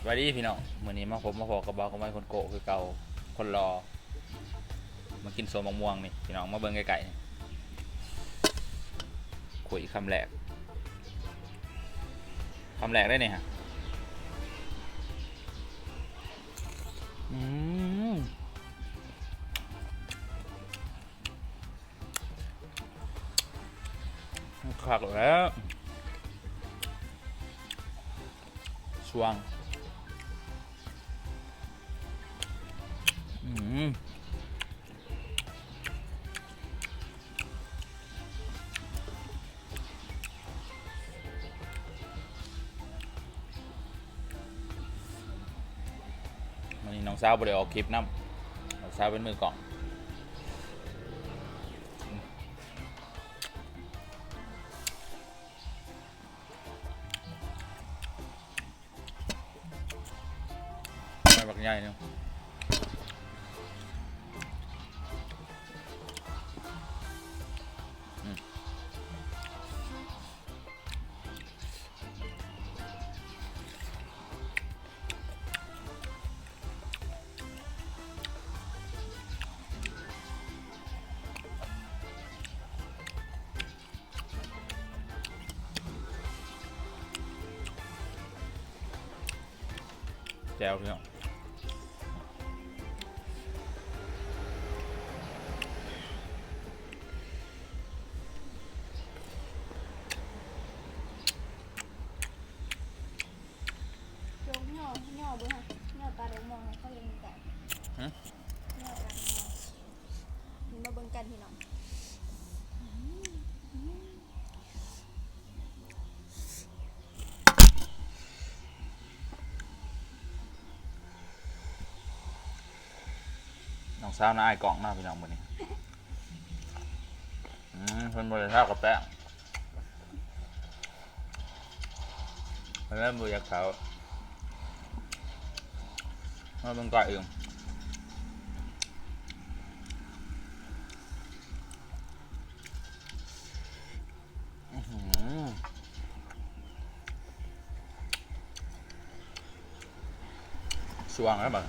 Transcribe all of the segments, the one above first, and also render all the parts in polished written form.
วัสดีพี่น้องมื้อนี้มาพอกับเบากับไม้คนโกะคือเก่าคนรอมากินโซมะม่วงนี่พี่น้องมาเบิ่งไกลๆนี่คุยคำแรกได้เนี่ยฮะอืมคักแล้วช่วงอืมวันนี้น้องสาวบ่ได้ออกคลิปน้ำน้องสาวเป็นมือกล่องไม่บักใหญ่เนาะแจ๋วพี่น้องยกย่อเบิ้งค่ะย่อตาเดี๋ยวมองเขาเรียนกันย่อตาเดี๋ยวมองนี่มาเบิ้งกันพี่น้องน้องสาวน่าอายกล่องมากพี่น้องมื้อนี้เพิ่นบ่ได้ทากับแป้งเพิ่นเริ่มบ่อยากเขามาเบิ่งก่อยเองช่วงแล้วบัด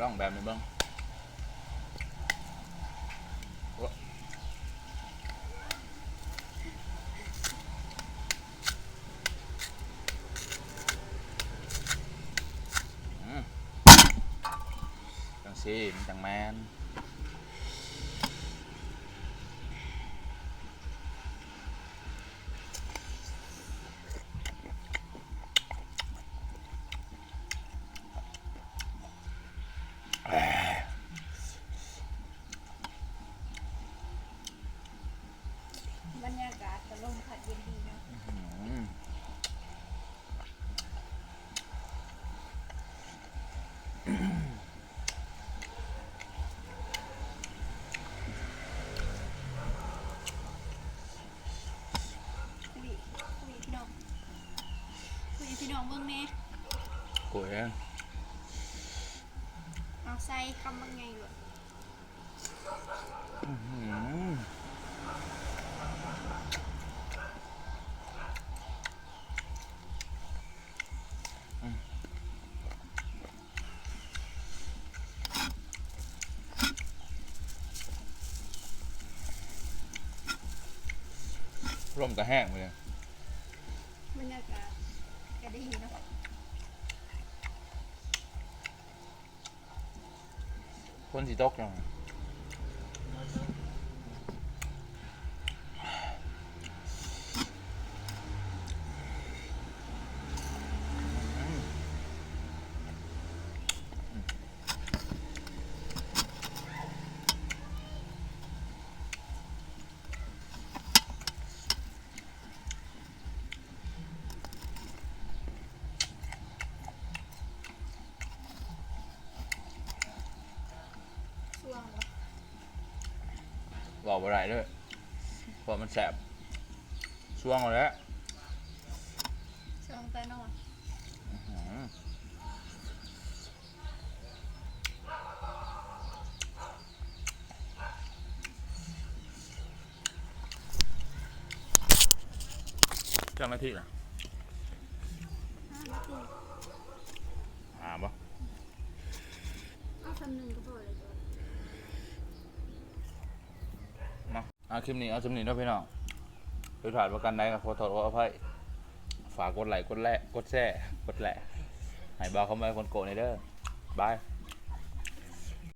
ลองแบบนี้เบิ่งจังซี่มันจังแม่นบรรยากาศกับลมพัดเย็นดีเนาะคุยพี่น้องเบิ้งแน่ โอ้ย เอาใส่คำว่าไงอยู่ร่มก็แห้งเลย บรรยากาศก็ดีเนาะ คนสิตกจัง อกบ่ได้ด้วยเพราะมันแสบช่วงเอาแล้ว ช่วงแต่นอน เจ้าหน้าที่นะ มาตี บ่ เอาคำหนึ่งก็พอเลยจ้ะ มาเอาคลิปนี้เอาคลิปนี้เนาะพี่น้องโดยถ่ายประกันใดก็ขอโทษขออภัยฝากกดไลค์กดแชร์กดแหละให้บ่าวเข้ามาคนโกะในเด้อบาย